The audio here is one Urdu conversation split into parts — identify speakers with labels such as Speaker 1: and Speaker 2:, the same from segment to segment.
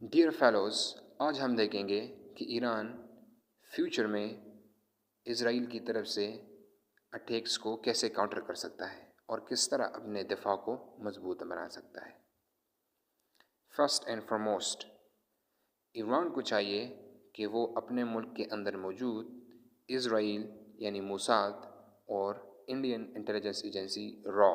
Speaker 1: ڈیئر فیلوز، آج ہم دیکھیں گے کہ ایران فیوچر میں اسرائیل کی طرف سے اٹیکس کو کیسے کاؤنٹر کر سکتا ہے اور کس طرح اپنے دفاع کو مضبوط بنا سکتا ہے۔ فرسٹ اینڈ فارموسٹ، ایران کو چاہیے کہ وہ اپنے ملک کے اندر موجود اسرائیل یعنی موساد اور انڈین انٹیلیجنس ایجنسی را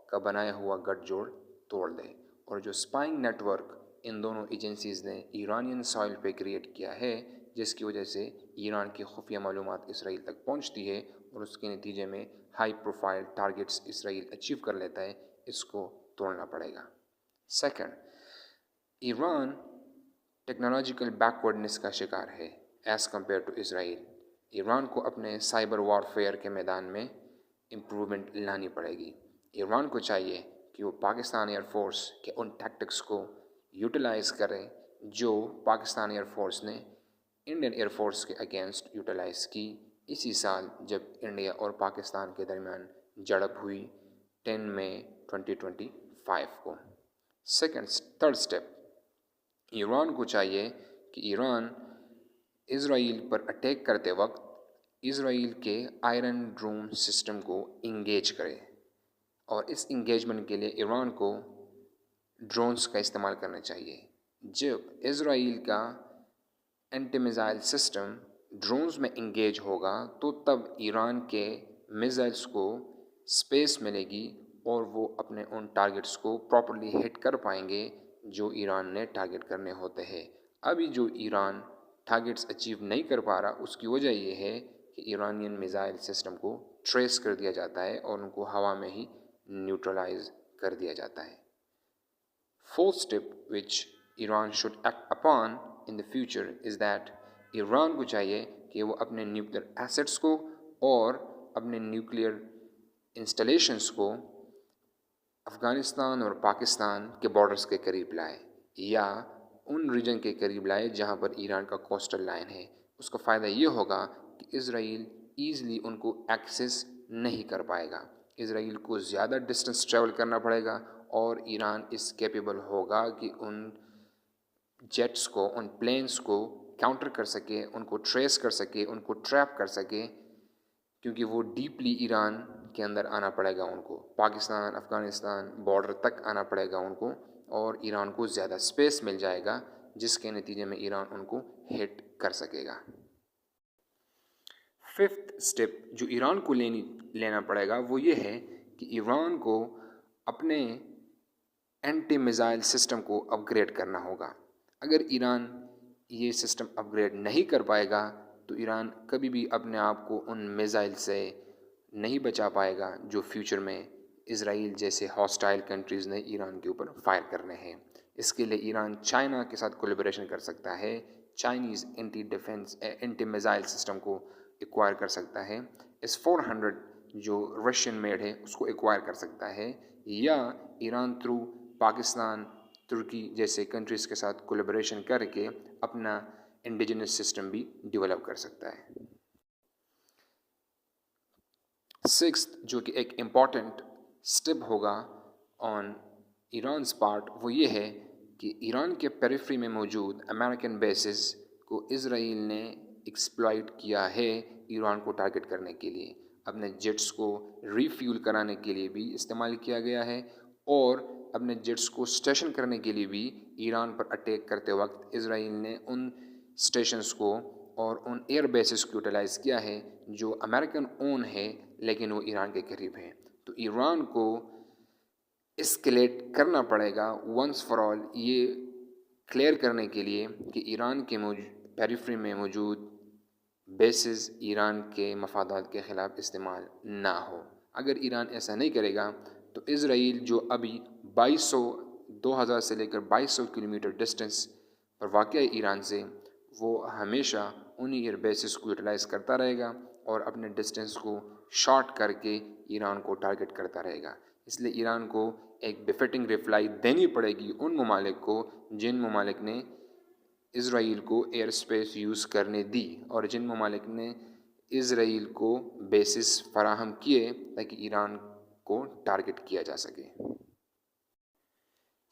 Speaker 1: کا بنایا ہوا گٹھ جوڑ توڑ دے، اور جو اسپائنگ نیٹ ورک ان دونوں ایجنسیز نے ایرانین سائل پہ کریٹ کیا ہے، جس کی وجہ سے ایران کی خفیہ معلومات اسرائیل تک پہنچتی ہے اور اس کے نتیجے میں ہائی پروفائل ٹارگٹس اسرائیل اچیو کر لیتا ہے، اس کو توڑنا پڑے گا۔ سیکنڈ، ایران ٹیکنالوجیکل بیکورڈنس کا شکار ہے as compare to Israel. Iran کو اپنے سائبر وارفیئر کے میدان میں امپرومنٹ لانی پڑے گی۔ ایران کو چاہیے کہ وہ پاکستان ایئر فورس کے ان ٹیکٹکس کو یوٹیلائز کریں جو پاکستان ایئر فورس نے انڈین ایئر فورس کے اگینسٹ یوٹیلائز کی اسی سال جب انڈیا اور پاکستان کے درمیان جھڑپ ہوئی 10 مئی 2025 کو۔ تھرڈ اسٹیپ، ایران کو چاہیے کہ ایران اسرائیل پر اٹیک کرتے وقت اسرائیل کے آئرن ڈوم سسٹم کو انگیج کرے، اور اس انگیجمنٹ کے لیے ایران کو ڈرونز کا استعمال کرنا چاہیے۔ جب اسرائیل کا اینٹی میزائل سسٹم ڈرونز میں انگیج ہوگا تو تب ایران کے میزائلس کو اسپیس ملے گی اور وہ اپنے ان ٹارگٹس کو پراپرلی ہٹ کر پائیں گے جو ایران نے ٹارگٹ کرنے ہوتے ہیں۔ ابھی جو ایران ٹارگٹس اچیو نہیں کر پا رہا، اس کی وجہ یہ ہے کہ ایرانین میزائل سسٹم کو ٹریس کر دیا جاتا ہے اور ان کو ہوا میں ہی نیوٹرلائز کر دیا جاتا ہے۔ Fourth step which Iran should act upon in the future is that Iran کو چاہیے کہ وہ اپنے نیوکلیئر ایسٹس کو اور اپنے نیوکلیئر انسٹالیشنس کو افغانستان اور پاکستان کے بارڈرز کے قریب لائے، یا ان ریجن کے قریب لائے جہاں پر ایران کا کوسٹل لائن ہے۔ اس کا فائدہ یہ ہوگا کہ اسرائیل ایزلی ان کو ایکسس نہیں کر پائے گا، اسرائیل کو زیادہ ڈسٹنس ٹریول کرنا پڑے گا، اور ایران اس کیپیبل ہوگا کہ ان جیٹس کو، ان پلینس کو کاؤنٹر کر سکے، ان کو ٹریس کر سکے، ان کو ٹریپ کر سکے، کیونکہ وہ ڈیپلی ایران کے اندر آنا پڑے گا، ان کو پاکستان افغانستان بارڈر تک آنا پڑے گا ان کو، اور ایران کو زیادہ اسپیس مل جائے گا جس کے نتیجے میں ایران ان کو ہٹ کر سکے گا۔ ففتھ اسٹیپ جو ایران کو لینا پڑے گا وہ یہ ہے کہ ایران کو اپنے اینٹی میزائل سسٹم کو اپ گریڈ کرنا ہوگا۔ اگر ایران یہ سسٹم اپ گریڈ نہیں کر پائے گا تو ایران کبھی بھی اپنے آپ کو ان میزائل سے نہیں بچا پائے گا جو فیوچر میں اسرائیل جیسے ہاسٹائل کنٹریز نے ایران کے اوپر فائر کرنے ہیں۔ اس کے لیے ایران چائنا کے ساتھ کولیبریشن کر سکتا ہے، چائنیز اینٹی میزائل سسٹم کو ایکوائر کر سکتا ہے، S-400 جو رشین میڈ ہے اس کو ایکوائر کر سکتا ہے، یا ایران تھرو پاکستان ترکی جیسے کنٹریز کے ساتھ کولیبریشن کر کے اپنا انڈیجنس سسٹم بھی ڈیولپ کر سکتا ہے۔ سکستھ جو کہ ایک امپورٹنٹ اسٹیپ ہوگا آن ایرانز پارٹ، وہ یہ ہے کہ ایران کے پیریفری میں موجود امریکن بیسز کو اسرائیل نے ایکسپلائٹ کیا ہے ایران کو ٹارگٹ کرنے کے لیے، اپنے جیٹس کو ری فیول کرانے کے لیے بھی استعمال کیا گیا ہے، اور اپنے جیٹس کو اسٹیشن کرنے کے لیے بھی ایران پر اٹیک کرتے وقت اسرائیل نے ان اسٹیشنز کو اور ان ایئر بیسز کو یوٹیلائز کیا ہے جو امریکن اون ہے لیکن وہ ایران کے قریب ہیں۔ تو ایران کو اسکلیٹ کرنا پڑے گا ونس فار آل، یہ کلیئر کرنے کے لیے کہ ایران کے پیریفری میں موجود بیسز ایران کے مفادات کے خلاف استعمال نہ ہو۔ اگر ایران ایسا نہیں کرے گا تو اسرائیل جو ابھی 2000 سے لے کر 2200 کلومیٹر ڈسٹنس پر واقع ہے ایران سے، وہ ہمیشہ انہی ایئر بیسز کو یوٹیلائز کرتا رہے گا اور اپنے ڈسٹنس کو شارٹ کر کے ایران کو ٹارگٹ کرتا رہے گا۔ اس لیے ایران کو ایک بفٹنگ ریپلائی دینی پڑے گی ان ممالک کو جن ممالک نے اسرائیل کو ایئر اسپیس یوز کرنے دی، اور جن ممالک نے اسرائیل کو بیسز فراہم کیے تاکہ ایران کو ٹارگٹ کیا جا سکے۔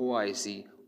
Speaker 1: OIC